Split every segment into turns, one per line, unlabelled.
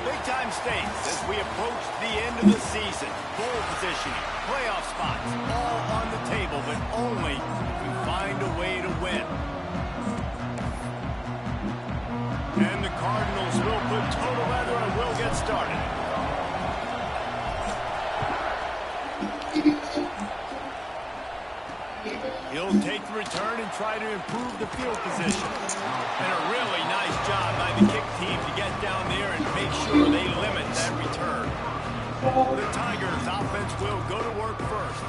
Big-time stakes as we approach the end of the season. Bowl positioning, playoff spots, all on the table, but only if we find a way to win. And the Cardinals will put total leather and will get started. He'll take the return and try to improve the field position. And a really nice job by the kick team to get down there and make sure they limit that return. The Tigers offense will go to work first.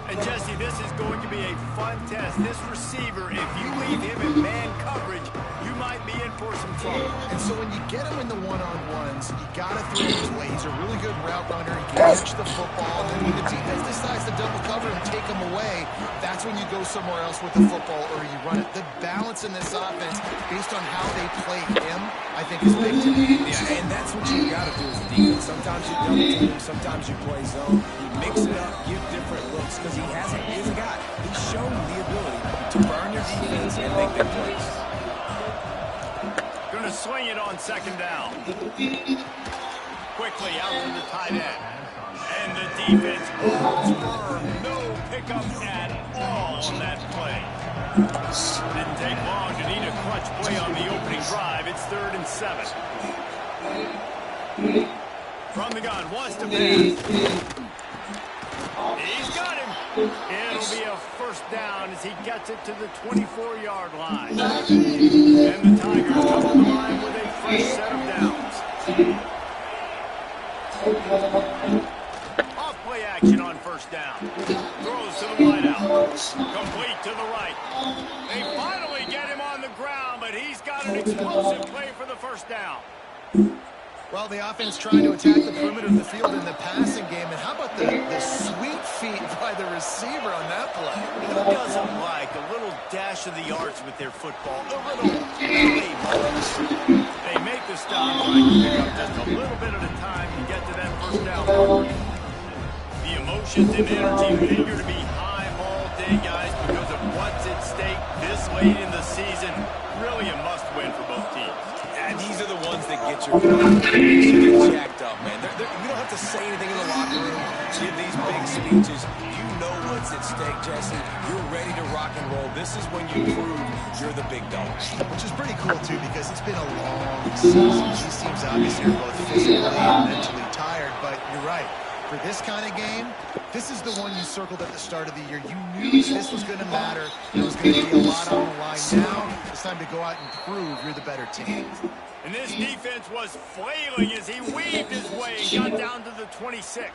And Jesse, this is going to be a fun test. This receiver, if you leave him in man coverage, you might be in for some trouble.
And so when you get him in the one-on-ones, you got to throw his way. He's a really good route runner. He can catch the football. And then when the defense decides to double cover and take him away, that's when you go somewhere else with the football or you run it. The balance in this offense, based on how they play him, I think is big to me.
Yeah, and that's what you got to do as a defense. Sometimes you double team, sometimes you play zone. You mix it up, give different looks, because he's a guy. He's shown the ability to burn your defense and make big plays.
Going to swing it on second down. Quickly out to the tight end. And the defense holds firm. No pickup at all on that play. Didn't take long to need a clutch play on the opening drive. It's 3rd and 7. From the gun, wants to pass. He's got him. It'll be a first down as he gets it to the 24-yard line. And the Tigers come to the line with a fresh set of downs. Off-play action on first down. Throws to the wideout. Complete to the right. They finally get him on the ground, but he's got an explosive play for the first down.
Well, the offense trying to attack the perimeter of the field in the passing game. And how about the sweet feet by the receiver on that play?
Who doesn't like a little dash of the arts with their football? A little ballet moves. They make the stop, trying to pick up just a little bit at a time to get to that first down marker. The emotions and energy figure to be high all day, guys, because of what's at stake this late in the season. Really a must-win for both teams.
And these are the ones that get your get jacked up, man. You don't have to say anything in the locker room. Give these big speeches. You know what's at stake, Jesse. You're ready to rock and roll. This is when you prove you're the big dog.
Which is pretty cool, too, because it's been a long season. These teams obviously are both physically and mentally tired, but you're right. For this kind of game, this is the one you circled at the start of the year. You knew this was going to matter. There was going to be a lot on the line. Now it's time to go out and prove you're the better team.
And this defense was flailing as he weaved his way and got down to the 26.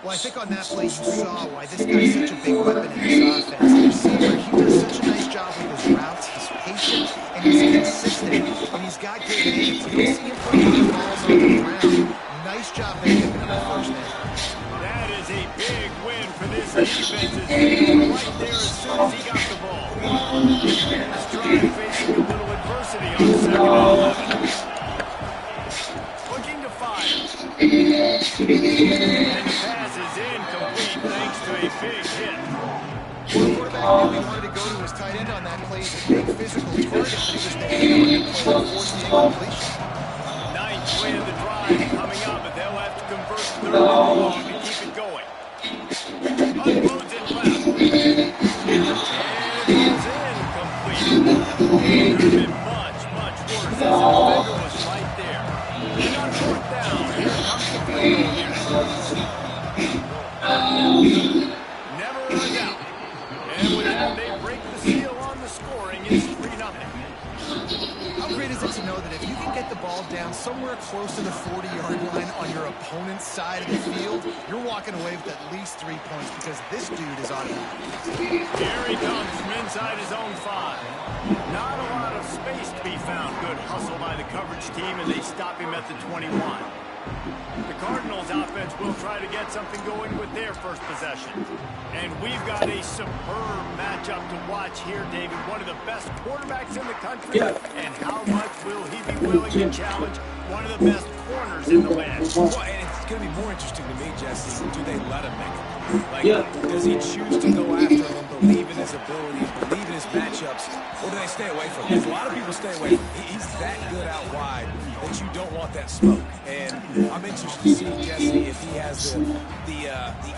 Well, I think on that play you saw why this guy's such a big weapon in this offense. The receiver, he does such a nice job with his routes. He's patient and he's consistent. And he's got good hands. You don't see him putting the balls on the ground. Nice job making him the first down.
That is a big win for this defense. Right there as soon as he got the ball. This drive facing a little adversity on 2nd and 11. Looking to fire. And the pass is incomplete thanks to a big hit.
The quarterback knew he wanted to go to his tight end on that play. He's a big physical target, but he was the hand on the play to force the incompletion.
Ninth play of the drive coming up, but they'll have to convert 3rd and long to keep it going. Unloads it left. And it is incomplete. It could have been much, much worse as the defender was right there. And on 4th down, here comes the field goal unit. Never a doubt. And with that, they break the seal on the scoring. It's 3-0.
How great is it to know that if you can get the ball down somewhere close to the 40-yard line on your opponent's side of the field, you're walking away with at least 3 points because this dude is automatic.
Here he comes from inside his own 5. Not a lot of space to be found. Good hustle by the coverage team, and they stop him at the 21. The Cardinals offense will try to get something going with their first possession. And we've got a superb matchup to watch here, David. One of the best quarterbacks in the country. And how much will he be willing to challenge one of the best corners in the land?
Well, and it's going to be more interesting to me, Jesse. Do they let him make it? Like, does he choose to go after him, believe in his ability, believe in his matchups, or do they stay away from him? Because a lot of people stay away from him. He's that good out wide that you don't want that smoke. And I'm interested to see, Jesse, if he has the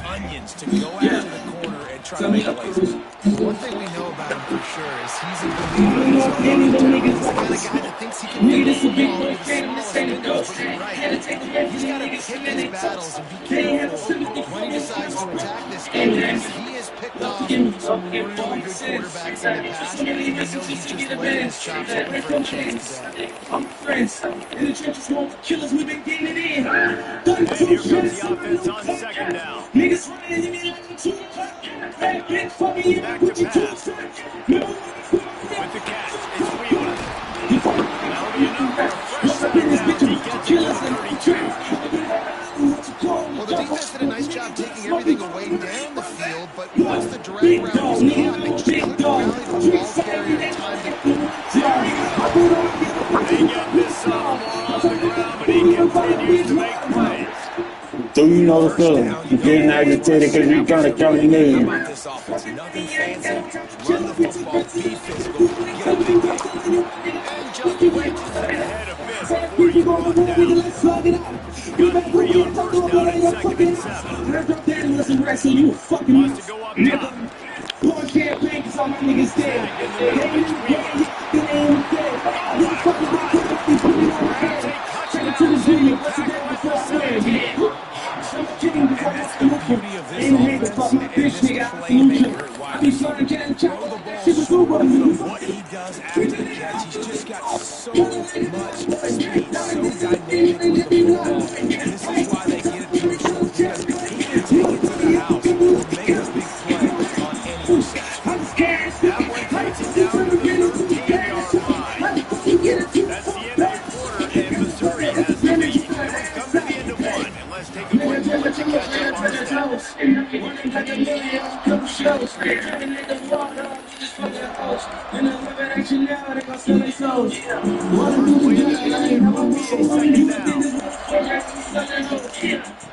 onions to go after the corner and try to make a lazy.
One thing we know about him for sure is he's a believer in his own talent. He's the kind of guy that thinks he can make the ball with the smallest windows, but you're right. He's got to pick his battles and be careful when he decides to attack this game. He has picked off some really good quarterbacks in the past, and you know he's just letting his chops open for a chance today.
I'm friends. In the trenches, smoke killers, we've been getting it in.
And here comes the offense on second down.
Niggas running in me like 2 o'clock. Back
to pass. With the catch, it's Wheeler. That'll be enough for a fresh second down. He gets it to the 32.
Well, the defense did a nice job taking everything away down the field, but once the drag route was caught, they just couldn't rally the ball carrier in time to...
They get this sophomore off the ground, but he continues to make plays.
Do you know the feeling? You're getting agitated because you're trying to count your name.
About this offense, nothing fancy. Run the football, be physical, get a big game.
And just wedges ahead a bit before he's brought down. Got 3 on first down and 2nd and 7. Wants to go up top.
That's the beauty of this offense and this playmaker. What he does after the catch, he's just got so much speed, so dynamic with the ball. And this is why they get it to him short, because he can take it to the house or make a big play on any reception.
That one takes it down to the 13-yard line. That's the end of the quarter, and Missouri has the lead. It's come to the end of one, and let's take a quick moment to catch up on the stats.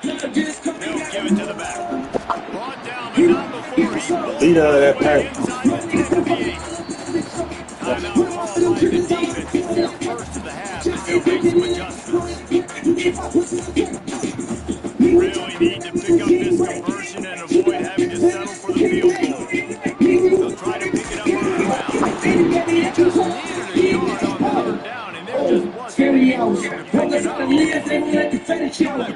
They'll give it to the back. Brought down, but not before he
Lead out of that pack.
Timeout called by the defense for the first of the half as they'll make some adjustments. Really need to pick up this conversion and avoid having to settle for the field goal. They'll try to pick it up on the ground. He just needed a yard on 3rd down, and there just wasn't anything to pick it up. What I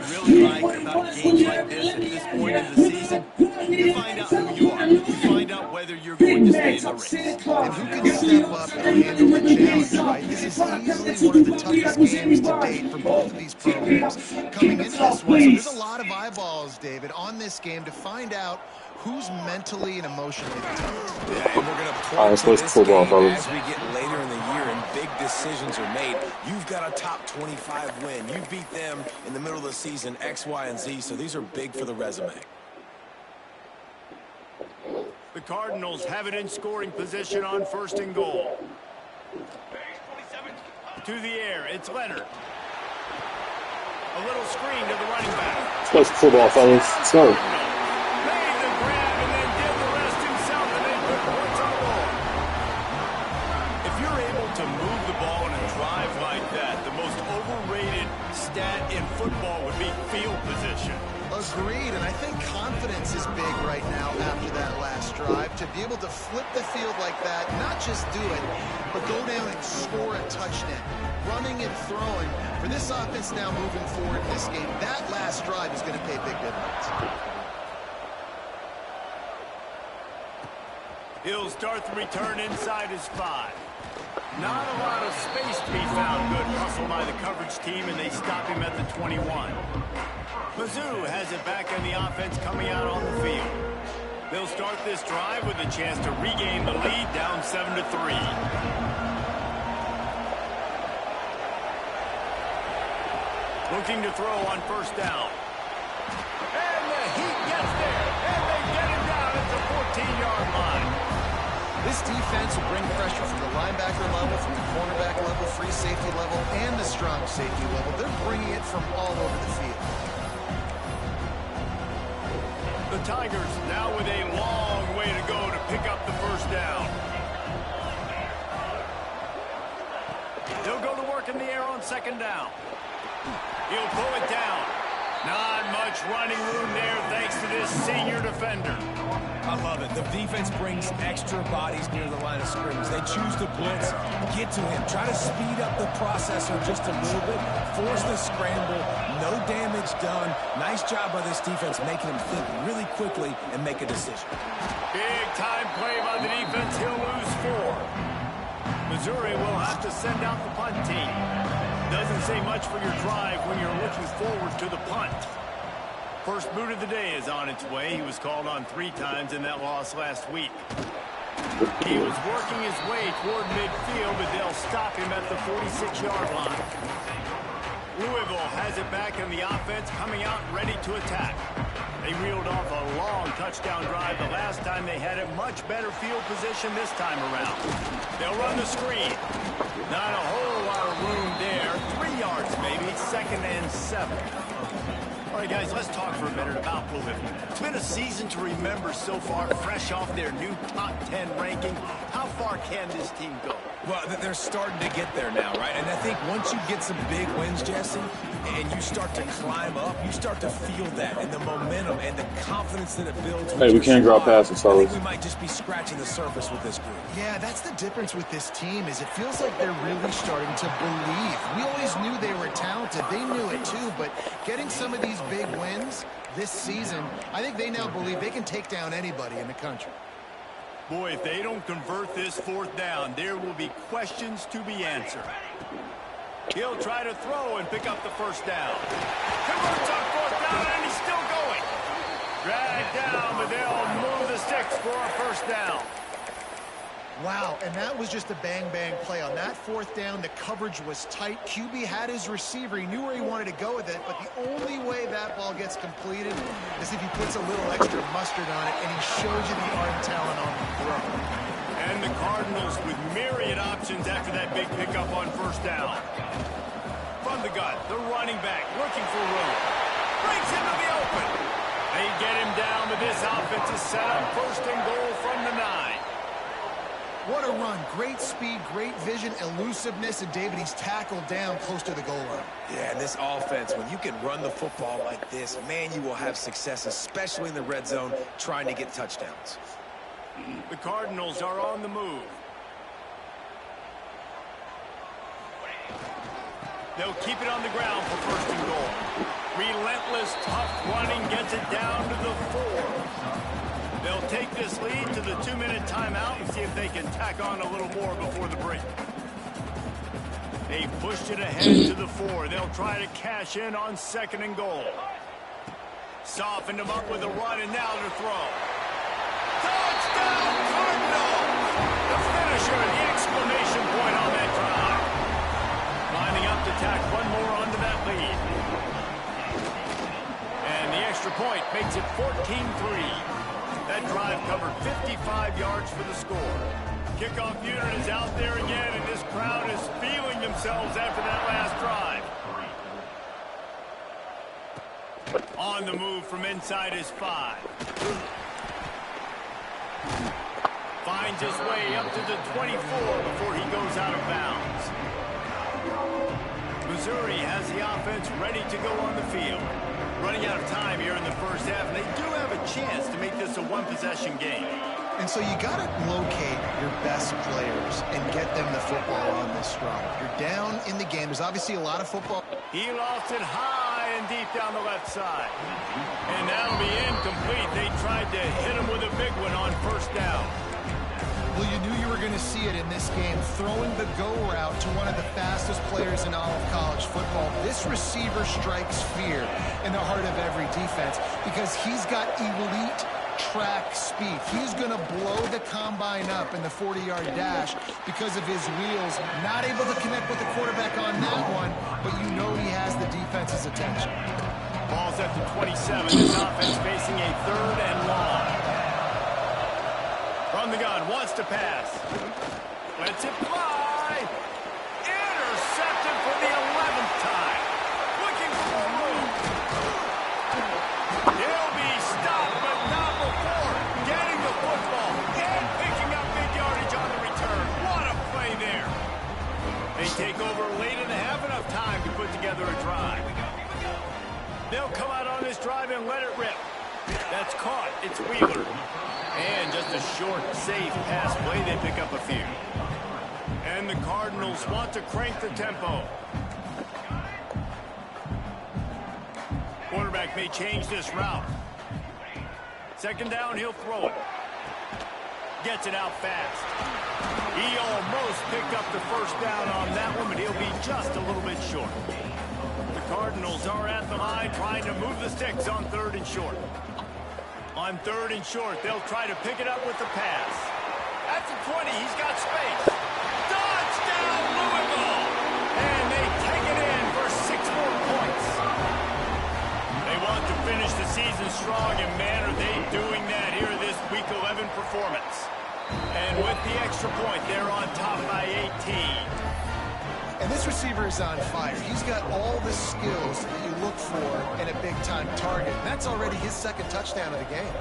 really like about games like this at this point in the season, you find out who you are. You find out whether you're going to stay in the race.
And who can step up and handle the challenge, right? This is easily one of the toughest games to date for both of these programs coming into this one. So there's a lot of eyeballs, David, on this game to find out who's mentally and emotionally the toughest.
Yeah, and we're going to point to this game as we get later in the year and big decisions are made. You've got a top 25 win. You beat them in the middle of the season, X, Y, and Z, so these are big for the resume.
The Cardinals have it in scoring position on 1st and goal. To the air, it's Leonard. A little screen to the running back.
Let's play football, fellas. Let's go.
Made the grab and then did the rest himself and then put points on board. If you're able to move the ball in a drive like that, the most overrated stat in football would be field position.
Agreed, and I think confidence is big right now after that last drive. To be able to flip the field like that, not just do it, but go down and score a touchdown. Running and throwing. For this offense now moving forward in this game, that last drive is going to pay big dividends.
He'll start the return inside his 5. Not a lot of space to be found. Good hustle by the coverage team, and they stop him at the 21. Mizzou has it back in the offense coming out on the field. They'll start this drive with a chance to regain the lead, down 7-3. Looking to throw on first down. And the Heat gets there, and they get him down at the 14-yard line.
This defense will bring pressure from the linebacker level, from the cornerback level, free safety level, and the strong safety level. They're bringing it from all over the field.
The Tigers now with a long way to go to pick up the first down. They'll go to work in the air on second down. He'll pull it down. Not much running room there thanks to this senior defender.
I love it. The defense brings extra bodies near the line of scrimmage. They choose to blitz, get to him, try to speed up the processor just a little bit, force the scramble, no damage done. Nice job by this defense making him think really quickly and make a decision.
Big time play by the defense. He'll lose 4. Missouri will have to send out the punt team. Doesn't say much for your drive when you're looking forward to the punt. First boot of the day is on its way. He was called on 3 times in that loss last week. He was working his way toward midfield, but they'll stop him at the 46-yard line. Louisville has it back in the offense, coming out ready to attack. They reeled off a long touchdown drive the last time they had it. Much better field position this time around. They'll run the screen. Not a whole lot of room there. 3 yards maybe, 2nd and 7. All right, guys, let's talk for a minute about Louisville. It's been a season to remember so far, fresh off their new top 10 ranking. How far can this team go?
Well, they're starting to get there now, right? And I think once you get some big wins, Jesse, and you start to climb up, you start to feel that and the momentum and the confidence that it builds.
Hey, we can't drop passes,
I
fellas.
think we might just be scratching the surface with this group.
Yeah, that's the difference with this team is it feels like they're really starting to believe. We always knew they were talented. They knew it too, but getting some of these big wins this season, I think they now believe they can take down anybody in the country.
Boy, if they don't convert this 4th down, there will be questions to be answered. He'll try to throw and pick up the first down. Converts on 4th down, and he's still going. Dragged down, but they'll move the sticks for a first down.
Wow, and that was just a bang-bang play. On that 4th down, the coverage was tight. QB had his receiver. He knew where he wanted to go with it, but the only way that ball gets completed is if he puts a little extra mustard on it, and he shows you the arm talent on the throw.
And the Cardinals with myriad options after that big pickup on first down. From the gut, the running back looking for room. Breaks into the open. They get him down, but this offense is set up 1st and goal from the 9.
What a run. Great speed, great vision, elusiveness, and David, he's tackled down close to the goal line.
Yeah, and this offense, when you can run the football like this, man, you will have success, especially in the red zone, trying to get touchdowns.
The Cardinals are on the move. They'll keep it on the ground for 1st and goal. Relentless, tough running gets it down to the 4. They'll take this lead to the 2-minute timeout and see if they can tack on a little more before the break. They pushed it ahead to the 4. They'll try to cash in on 2nd and goal. Softened them up with a run, and now to throw. Touchdown, Cardinals! The finisher, the exclamation point on that drive. Lining up to tack one more onto that lead. And the extra point makes it 14-3. That drive covered 55 yards for the score. Kickoff unit is out there again, and this crowd is feeling themselves after that last drive. On the move from inside his 5. Finds his way up to the 24 before he goes out of bounds. Missouri has the offense ready to go on the field. Running out of time here in the first half, and they do have a chance to make this a one-possession game.
And so you got to locate your best players and get them the football on this drive. You're down in the game. There's obviously a lot of football.
He lost it high and deep down the left side. And that'll be incomplete. They tried to hit him with a big one on first down.
Well, you knew you were going to see it in this game, throwing the go route to one of the fastest players in all of college football. This receiver strikes fear in the heart of every defense because he's got elite track speed. He's going to blow the combine up in the 40-yard dash because of his wheels. Not able to connect with the quarterback on that one, but you know he has the defense's attention.
Ball's at the 27. This offense facing a 3rd and long. From the gun, wants to pass. Lets it fly. Intercepted for the 11th time. Looking for room. He'll be stopped, but not before getting the football and picking up big yardage on the return. What a play there. They take over late in the half, enough time to put together a drive. They'll come out on this drive and let it rip. That's caught. It's Wheeler. And just a short, safe pass play. They pick up a few. And the Cardinals want to crank the tempo. Quarterback may change this route. 2nd down, he'll throw it. Gets it out fast. He almost picked up the 1st down on that one, but he'll be just a little bit short. The Cardinals are at the line trying to move the sticks on 3rd and short. On 3rd and short, they'll try to pick it up with the pass. At the 20, he's got space. Touchdown, Louisville! And they take it in for 6 more points. They want to finish the season strong, and man, are they doing that here this Week 11 performance. And with the extra point, they're on top by 18.
And this receiver is on fire. He's got all the skills that you look for in a big-time target. And that's already his 2nd touchdown of the game.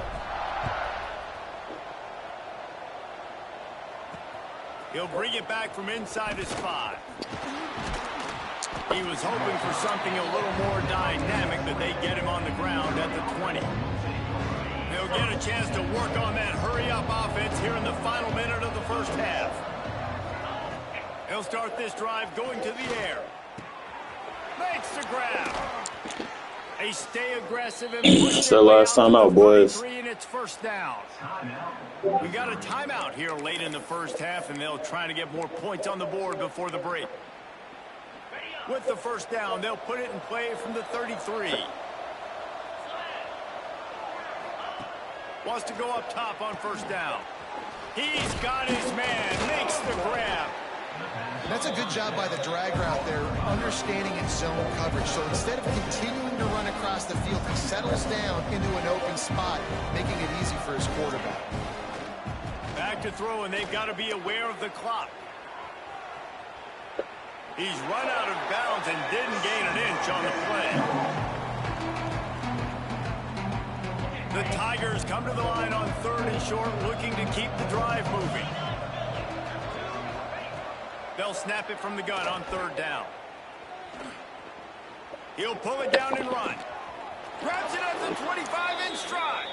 He'll bring it back from inside his 5. He was hoping for something a little more dynamic, but they get him on the ground at the 20. They'll get a chance to work on that hurry-up offense here in the final minute of the 1st half. He'll start this drive going to the air. Makes the grab. They stay aggressive and push
It's their last time out, boys.
And it's 1st down. We got a timeout here late in the 1st half, and they'll try to get more points on the board before the break. With the 1st down, they'll put it in play from the 33. Wants to go up top on 1st down. He's got his man. Makes the grab.
That's a good job by the drag route there, understanding its zone coverage. So instead of continuing to run across the field, he settles down into an open spot, making it easy for his quarterback.
Back to throw, and they've got to be aware of the clock. He's run out of bounds and didn't gain an inch on the play. The Tigers come to the line on 3rd and short, looking to keep the drive moving. They'll snap it from the gun on 3rd down. He'll pull it down and run. Grabs it at the 25-inch stride.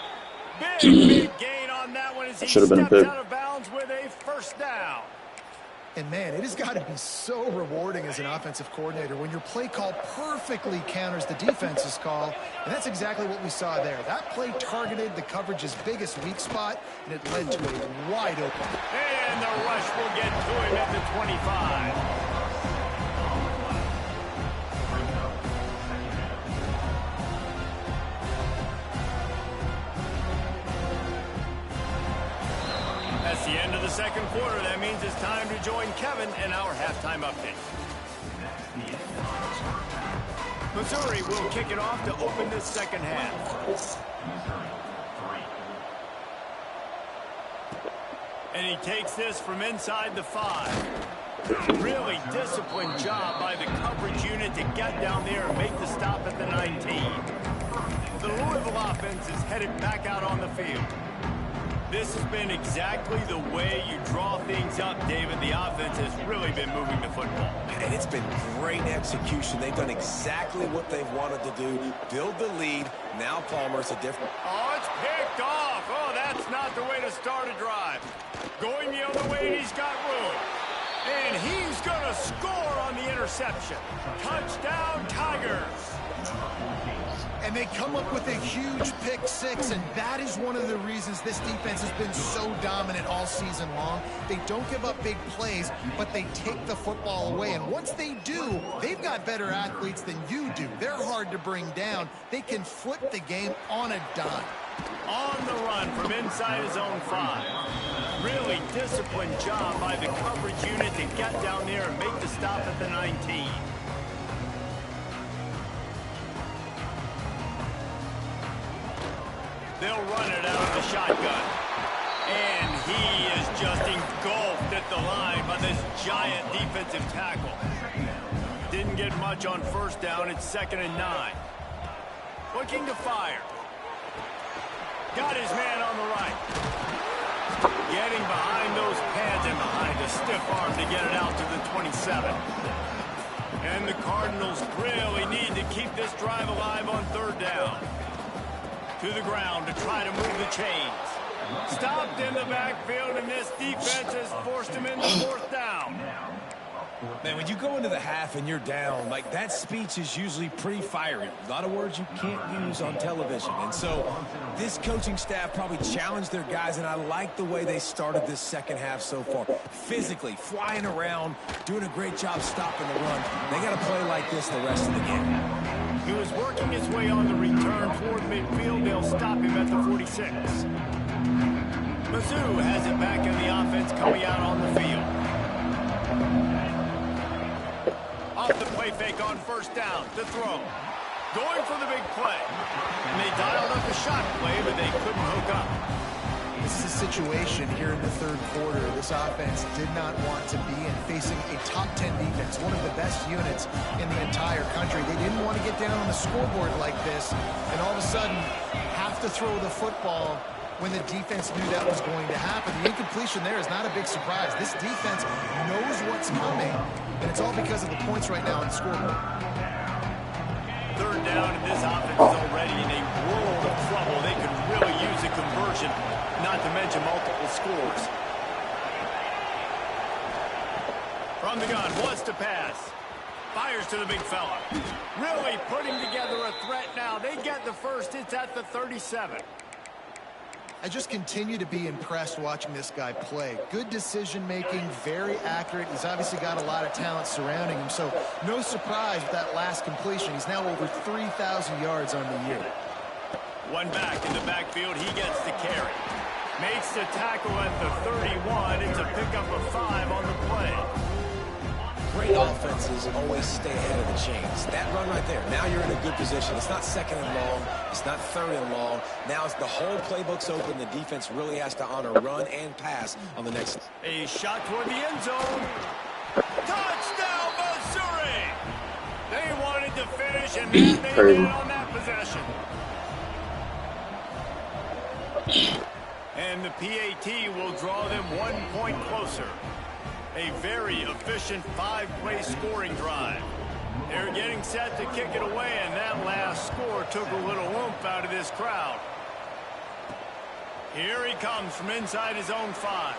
Big gain on that one as he steps out of bounds with a 1st down.
And, man, it has got to be so rewarding as an offensive coordinator when your play call perfectly counters the defense's call, and that's exactly what we saw there. That play targeted the coverage's biggest weak spot, and it led to a wide open.
And the rush will get to him at the 25. That's the end of the 2nd quarter. That means it's time to join Kevin in our halftime update. Missouri will kick it off to open this 2nd half. And he takes this from inside the 5. Really disciplined job by the coverage unit to get down there and make the stop at the 19. The Louisville offense is headed back out on the field. This has been exactly the way you draw things up, David. The offense has really been moving the football.
And it's been great execution. They've done exactly what they've wanted to do. Build the lead. Now Palmer's a different...
Oh, it's picked off. Oh, that's not the way to start a drive. Going the other way, and he's got room. And he's going to score on the interception. reception. Touchdown, Tigers.
And they come up with a huge pick six, and that is one of the reasons this defense has been so dominant all season long. They don't give up big plays, but they take the football away. And once they do, they've got better athletes than you do. They're hard to bring down. They can flip the game on a dime.
On the run from inside his own 5. Really disciplined job by the coverage unit to get down there and make the stop at the 19. They'll run it out of the shotgun. And he is just engulfed at the line by this giant defensive tackle. Didn't get much on first down. It's 2nd and 9. Looking to fire. Got his man on the right. Getting behind those pads and behind a stiff arm to get it out to the 27. And the Cardinals really need to keep this drive alive on 3rd down. To the ground to try to move the chains. Stopped in the backfield, and this defense has forced him into 4th down.
Man, when you go into the half and you're down, like, that speech is usually pretty fiery. A lot of words you can't use on television. And so this coaching staff probably challenged their guys, and I like the way they started this second half so far. Physically, flying around, doing a great job stopping the run. They got to play like this the rest of the game.
He was working his way on the return toward midfield. They'll stop him at the 46. Mizzou has it back in the offense coming out on the field. Off the play fake on 1st down to throw. Going for the big play. And they dialed up a shot play, but they couldn't hook up.
This is a situation here in the 3rd quarter this offense did not want to be in, facing a top 10 defense, one of the best units in the entire country. They didn't want to get down on the scoreboard like this and all of a sudden have to throw the football when the defense knew that was going to happen. The incompletion there is not a big surprise. This defense knows what's coming, and it's all because of the points right now on the scoreboard.
3rd down, and this offense is already in a world of trouble. They could really use a conversion, not to mention multiple scores. From the gun, wants to pass. Fires to the big fella. Really putting together a threat now. They get the first. It's at the 37.
I just continue to be impressed watching this guy play. Good decision-making, very accurate. He's obviously got a lot of talent surrounding him, so no surprise with that last completion. He's now over 3,000 yards on the year.
One back in the backfield. He gets the carry. Makes the tackle at the 31. It's a pickup of 5 on the play.
Great offenses always stay ahead of the chains. That run right there, now you're in a good position. It's not 2nd and long. It's not 3rd and long. Now it's the whole playbook's open. The defense really has to honor run and pass on the next.
A shot toward the end zone. Touchdown, Missouri! They wanted to finish, and they did it on that possession. And the PAT will draw them 1 point closer. A very efficient 5-play scoring drive. They're getting set to kick it away, and that last score took a little oomph out of this crowd. Here he comes from inside his own 5.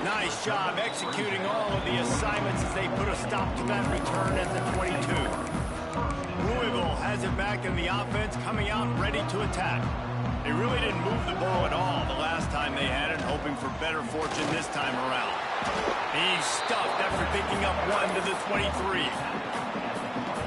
Nice job executing all of the assignments as they put a stop to that return at the 22. Louisville has it back in the offense, coming out ready to attack. They really didn't move the ball at all the last time they had it, hoping for better fortune this time around. He's stuffed after picking up 1 to the 23.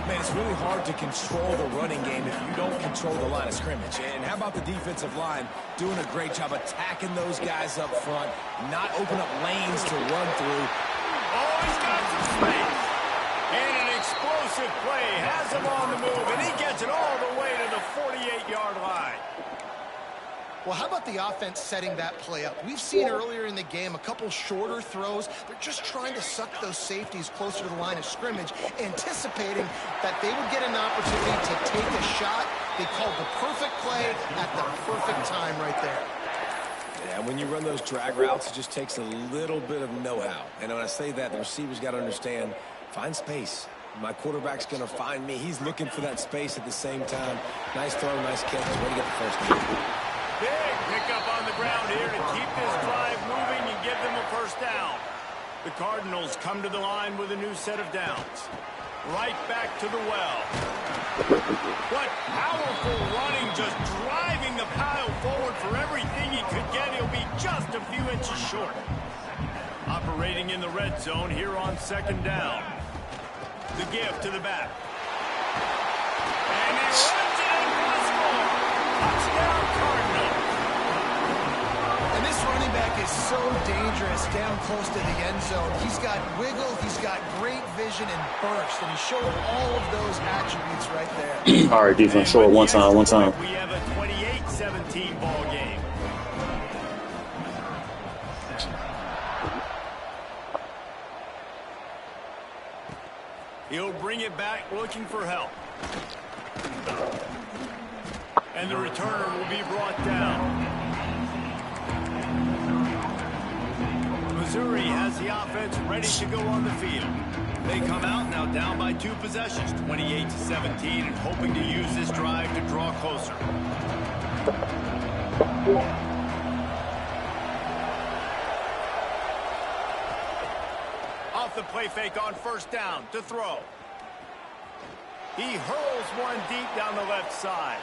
Man, it's really hard to control the running game if you don't control the line of scrimmage. And how about the defensive line doing a great job attacking those guys up front, not open up lanes to run through.
Oh, he's got some space. And an explosive play has him on the move, and he gets it all the way to the 48-yard line.
Well, how about the offense setting that play up? We've seen earlier in the game a couple shorter throws. They're just trying to suck those safeties closer to the line of scrimmage, anticipating that they would get an opportunity to take a shot. They called the perfect play at the perfect time right there.
Yeah, when you run those drag routes, it just takes a little bit of know-how. And when I say that, the receivers got to understand, find space. My quarterback's going to find me. He's looking for that space at the same time. Nice throw, nice catch. Way to get the first down.
Big pickup on the ground here to keep this drive moving and give them a first down. The Cardinals come to the line with a new set of downs. Right back to the well. What powerful running, just driving the pile forward for everything he could get. He'll be just a few inches short. Operating in the red zone here on second down. The give to the back. And he runs it and runs for touchdown Cardinals.
And this running back is so dangerous down close to the end zone. He's got wiggle, he's got great vision and burst, and he showed all of those attributes right there.
All right, defense, short one time.
We have a 28-17 ball game. He'll bring it back looking for help. And the returner will be brought down. Missouri has the offense ready to go on the field. They come out now down by 2 possessions, 28-17, and hoping to use this drive to draw closer. Off the play fake on first down to throw. He hurls one deep down the left side.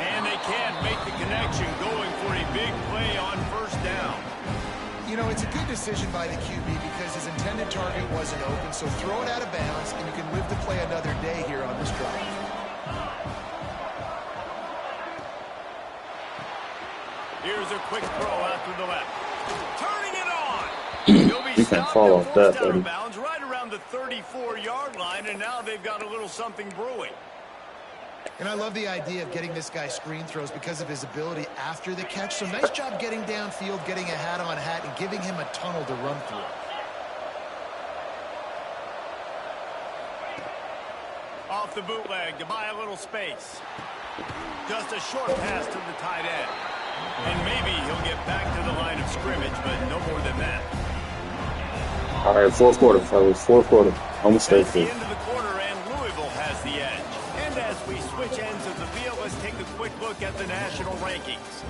And they can't make the connection, going for a big play on first down.
You know, it's a good decision by the QB because his intended target wasn't open, so throw it out of bounds, and you can live to play another day here on this drive.
Here's a quick throw out to the left. Turning it on. He'll be
You can't
stopped
fall
and
off
forced
that,
out
buddy.
of bounds right around the 34-yard line, and now they've got a little something brewing.
And I love the idea of getting this guy screen throws because of his ability after the catch. So nice job getting downfield, getting a hat-on-hat, and giving him a tunnel to run through.
Off the bootleg to buy a little space. Just a short pass to the tight end. And maybe he'll get back to the line of scrimmage, but no more than that.
All right, fourth quarter, fellas. Fourth quarter. Almost
That's the
straight
end of the quarter, and Louisville has the edge. And as we switch ends of the field, let's take a quick look at the national rankings.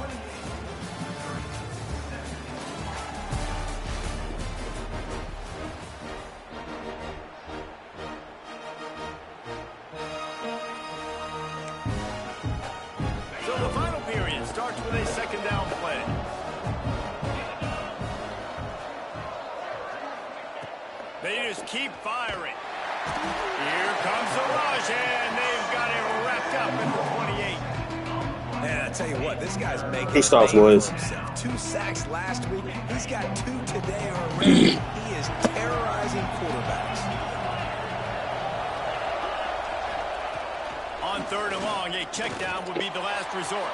So the final period starts with a second down play. They just keep firing. Here comes the rush, and they've got it wrapped up at the 28.
Man, I tell you what, this guy's making
He starts,
a name
boys.
for himself. 2 sacks last week. He's got 2 today already. He is terrorizing quarterbacks.
On third and long, a check down would be the last resort.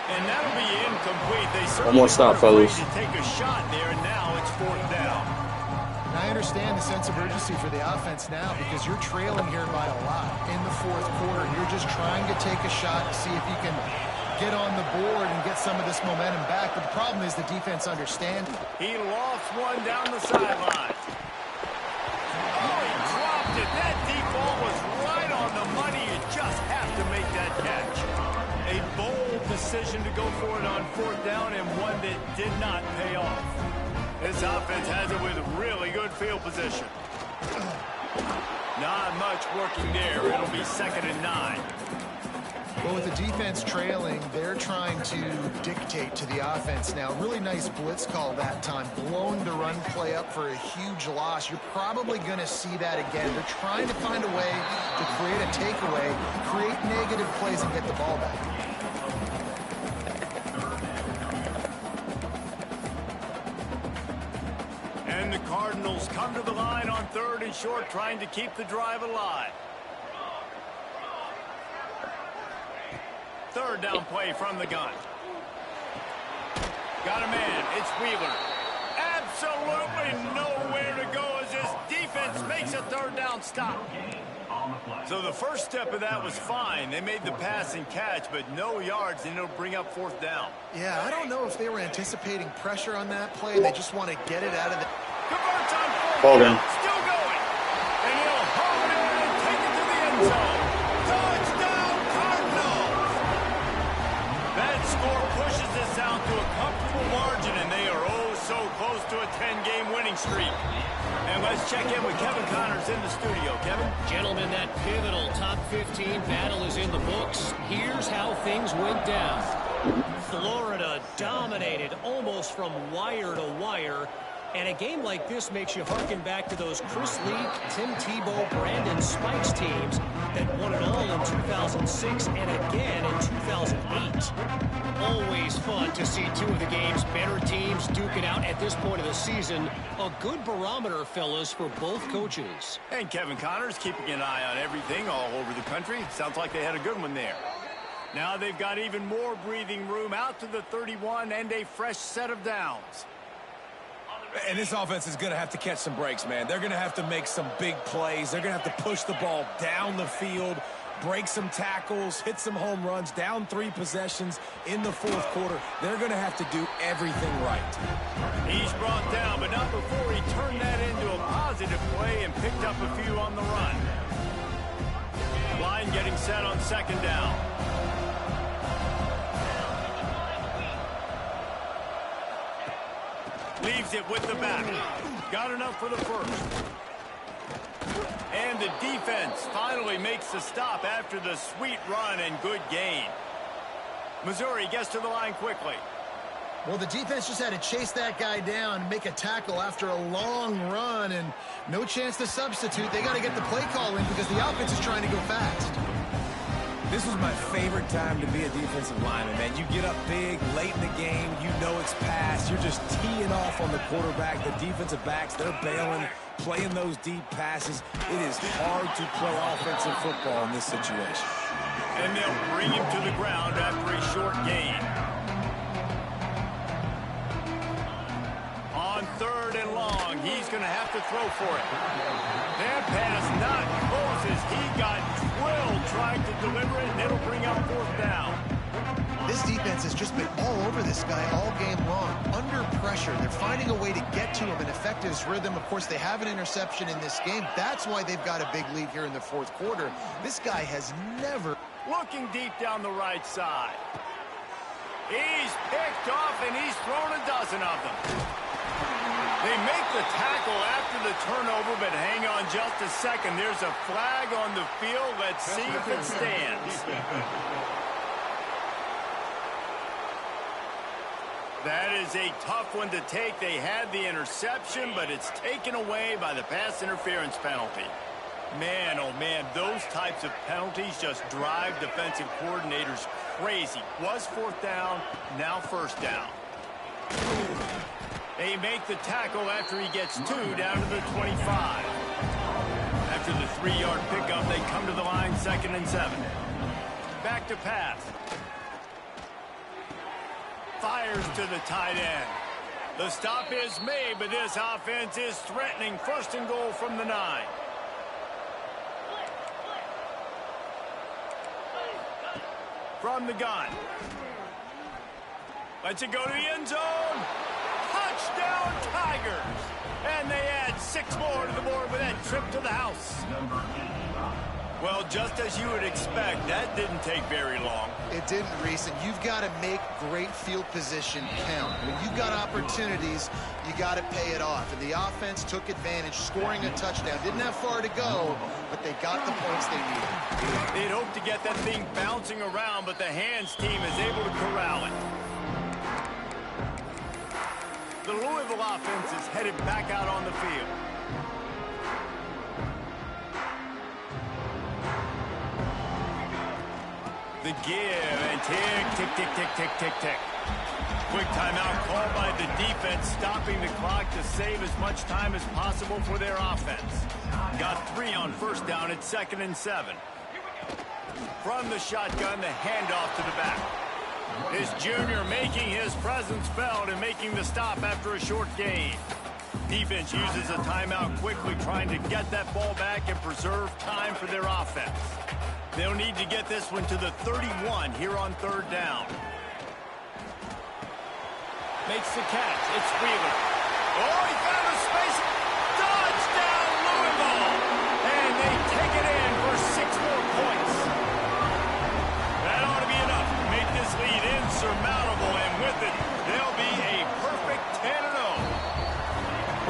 And that'll be incomplete. They certainly
One more stop,
weren't afraid
fellas.
to take a shot there, and now it's fourth down.
And I understand the sense of urgency for the offense now because you're trailing here by a lot in the fourth quarter. You're just trying to take a shot to see if you can get on the board and get some of this momentum back. But the problem is the defense understands.
He lost one down the sideline. Oh, he dropped it. That deep ball was right on the money. You just have to make that catch. A bold decision to go for it on fourth down, and one that did not pay off. This offense has it with really good field position. Not much working there. It'll be 2nd and 9.
Well, with the defense trailing, they're trying to dictate to the offense now. Really nice blitz call that time, blowing the run play up for a huge loss. You're probably going to see that again. They're trying to find a way to create a takeaway, create negative plays, and get the ball back.
And the Cardinals come to the line on 3rd and short, trying to keep the drive alive. Third down play from the gun. Got a man. It's Wheeler. Absolutely nowhere to go as this defense makes a third down stop. So the first step of that was fine. They made the pass and catch, but no yards, and it'll bring up fourth down.
Yeah, I don't know if they were anticipating pressure on that play. They just want to get it out of the...
Converts on fourth
Ball
down.
game.
Still going. And he'll hold it and take it to the end zone. Touchdown, Cardinals! That score pushes this out to a comfortable margin, and they are oh so close to a 10-game winning streak. And let's check in with Kevin Connors in the studio. Kevin?
Gentlemen, that pivotal top 15 battle is in the books. Here's how things went down. Florida dominated almost from wire to wire. And a game like this makes you harken back to those Chris Leak, Tim Tebow, Brandon Spikes teams that won it all in 2006 and again in 2008. Always fun to see two of the game's better teams duke it out at this point of the season. A good barometer, fellas, for both coaches.
And Kevin Connors keeping an eye on everything all over the country. Sounds like they had a good one there. Now they've got even more breathing room out to the 31 and a fresh set of downs.
And this offense is going to have to catch some breaks, man. They're going to have to make some big plays. They're going to have to push the ball down the field, break some tackles, hit some home runs, down 3 possessions in the fourth quarter. They're going to have to do everything right.
He's brought down, but not before he turned that into a positive play and picked up a few on the run. Line getting set on second down. Leaves it with the back. Got enough for the first. And the defense finally makes the stop after the sweet run and good gain. Missouri gets to the line quickly.
Well, the defense just had to chase that guy down and make a tackle after a long run, and no chance to substitute. They got to get the play call in because the offense is trying to go fast.
This was my favorite time to be a defensive lineman, man. You get up big, late in the game, you know it's past. You're just teeing off on the quarterback. The defensive backs, they're bailing, playing those deep passes. It is hard to play offensive football in this situation.
And they'll bring him to the ground after a short gain. On third and long, he's going to have to throw for it. That pass not close as he got drilled trying to deliver it, and it'll bring up fourth down.
This defense has just been all over this guy all game long. Under pressure, they're finding a way to get to him and affect his rhythm. Of course, they have an interception in this game. That's why they've got a big lead here in the fourth quarter. This guy has never...
Looking deep down the right side. He's picked off, and he's thrown a dozen of them. They make the tackle after the turnover, but hang on just a second. There's a flag on the field. Let's see if it stands. That is a tough one to take. They had the interception, but it's taken away by the pass interference penalty. Man, oh man, those types of penalties just drive defensive coordinators crazy. Was fourth down, now first down. They make the tackle after he gets 2 down to the 25. After the 3-yard pickup, they come to the line, 2nd and 7. Back to pass. Fires to the tight end. The stop is made, but this offense is threatening. 1st and goal from the 9. From the gun. Lets it go to the end zone. Touchdown, Tigers! And they add 6 more to the board with that trip to the house. Well, just as you would expect, that didn't take very long.
It didn't, Reese, and you've got to make great field position count. When you've got opportunities, you got to pay it off. And the offense took advantage, scoring a touchdown. Didn't have far to go, but they got the points they needed.
They'd hoped to get that thing bouncing around, but the hands team is able to corral it. The Louisville offense is headed back out on the field. The give and tick, tick, tick, tick, tick, tick, tick. Quick timeout called by the defense, stopping the clock to save as much time as possible for their offense. Got 3 on first down at 2nd and 7. From the shotgun, the handoff to the back. This junior making his presence felt and making the stop after a short gain. Defense uses a timeout quickly, trying to get that ball back and preserve time for their offense. They'll need to get this one to the 31 here on 3rd down. Makes the catch. It's Wheeler. Oh, he found a space. Touchdown, Louisville! And they take it in for 6 more points. That ought to be enough to make this lead insurmountable, and with it, they'll be a perfect 10-0.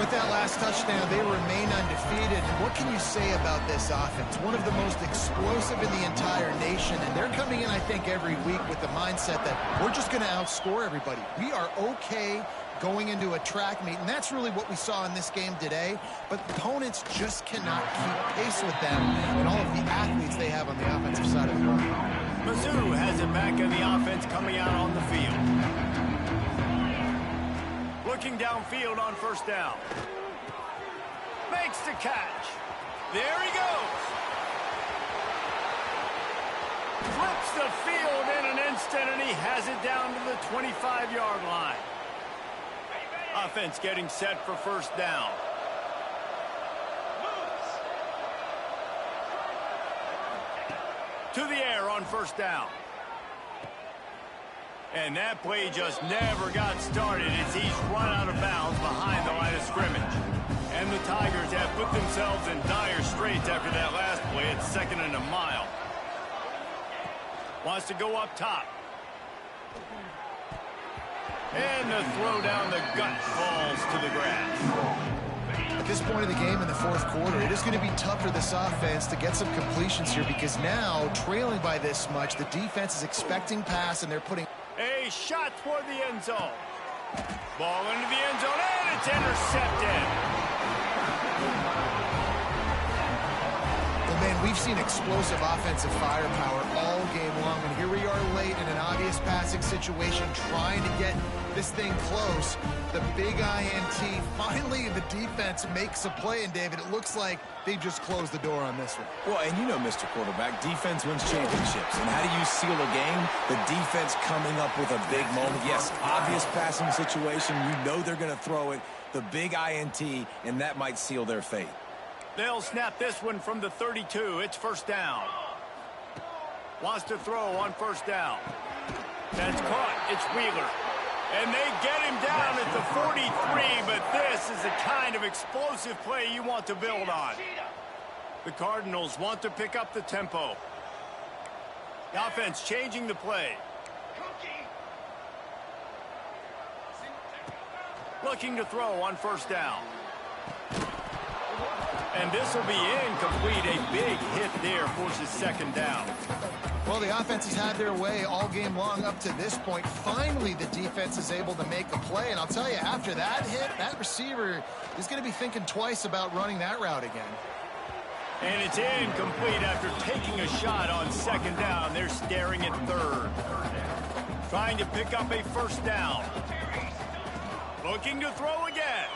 with that last touchdown, they remain undefeated. And what can you say about this offense? One of the most explosive in the entire nation. And they're coming in, I think, every week with the mindset that we're just going to outscore everybody. We are okay going into a track meet, and that's really what we saw in this game today. But opponents just cannot keep pace with them and all of the athletes they have on the offensive side of the ball.
Mizzou has it back in the offense coming out on the field. Looking downfield on first down. Makes the catch. There he goes. Flips the field in an instant, and he has it down to the 25-yard line. Offense getting set for first down. To the air on first down. And that play just never got started as he's run out of bounds behind the line of scrimmage. And the Tigers have put themselves in dire straits after that last play. It's 2nd and a mile. Wants to go up top. And the throw down the gut falls to the grass.
At this point of the game in the fourth quarter, it is going to be tough for this offense to get some completions here because now, trailing by this much, the defense is expecting pass and they're putting
a shot toward the end zone. Ball into the end zone, and it's intercepted.
Well, man, we've seen explosive offensive firepower all game long, and here we are late in an obvious passing situation trying to get this thing close. The big INT, finally the defense makes a play, and David, it looks like they just closed the door on this one.
Well, and you know, Mr. Quarterback, defense wins championships. And how do you seal a game? The defense coming up with a big moment. Yes, obvious passing situation. You know they're going to throw it. The big INT, and that might seal their fate.
They'll snap this one from the 32. It's first down. Wants to throw on first down. That's caught. It's Wheeler. And they get him down at the 43, but this is the kind of explosive play you want to build on. The Cardinals want to pick up the tempo. The offense changing the play. Looking to throw on first down. And this will be incomplete. A big hit there forces second down.
Well, the offense has had their way all game long up to this point. Finally, the defense is able to make a play. And I'll tell you, after that hit, that receiver is going to be thinking twice about running that route again.
And it's incomplete after taking a shot on second down. They're staring at third. Trying to pick up a first down. Looking to throw again.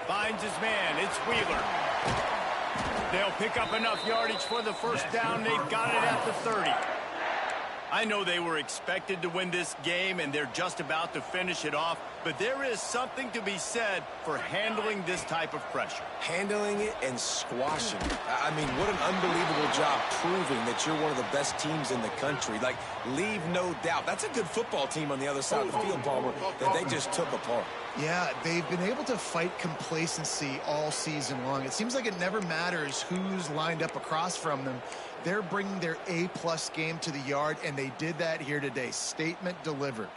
Finds his man. It's Wheeler. They'll pick up enough yardage for the first down. They've got it at the 30. I know they were expected to win this game, and they're just about to finish it off, but there is something to be said for handling this type of pressure.
Handling it and squashing it. I mean, what an unbelievable job proving that you're one of the best teams in the country. Like, leave no doubt. That's a good football team on the other side of the field, Palmer, that they just took apart.
Yeah, they've been able to fight complacency all season long. It seems like it never matters who's lined up across from them. They're bringing their A-plus game to the yard, and they did that here today. Statement delivered.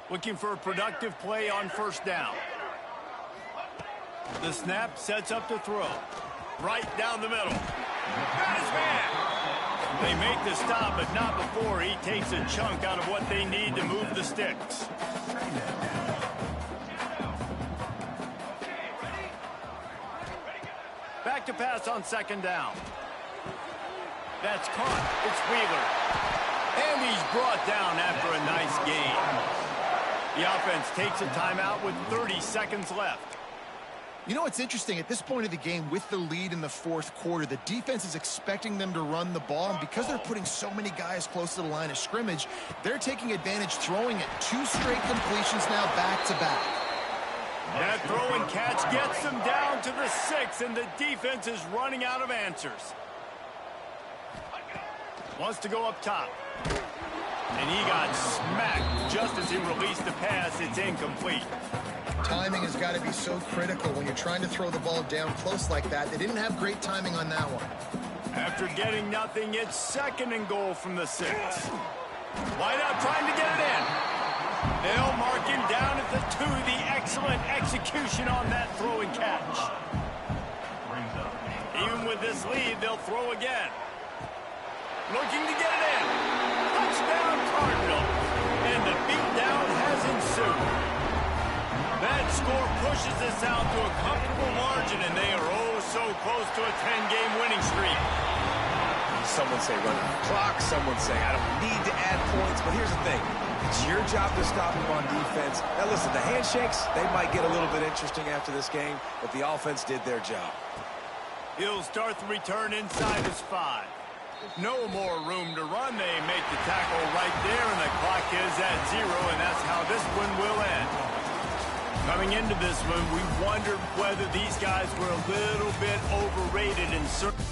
Looking for a productive play on first down. The snap sets up to throw. Right down the middle. Got his man. They make the stop, but not before he takes a chunk out of what they need to move the sticks. Back to pass on second down. That's caught. It's Wheeler. And he's brought down after a nice gain. The offense takes a timeout with 30 seconds left.
You know what's interesting? At this point of the game, with the lead in the fourth quarter, the defense is expecting them to run the ball. And because they're putting so many guys close to the line of scrimmage, they're taking advantage, throwing it 2 straight completions now back-to-back.
That throw and catch gets them down to the 6, and the defense is running out of answers. Wants to go up top. And he got smacked just as he released the pass. It's incomplete.
Timing has got to be so critical when you're trying to throw the ball down close like that. They didn't have great timing on that one.
After getting nothing, it's second and goal from the 6. Wide out trying to get it in. They'll mark him down at the 2. The excellent execution separation on that throw and catch. Even with this lead, they'll throw again. Looking to get it in. Touchdown, Cardinals. And the beatdown has ensued. That score pushes us out to a comfortable margin, and they are oh so close to a 10-game winning streak.
Someone say run the clock. Someone say I don't need to add points. But here's the thing. It's your job to stop them on defense. Now, listen, the handshakes, they might get a little bit interesting after this game, but the offense did their job.
He'll start the return inside his 5. No more room to run. They make the tackle right there, and the clock is at 0, and that's how this one will end. Coming into this one, we wondered whether these guys were a little bit overrated in certain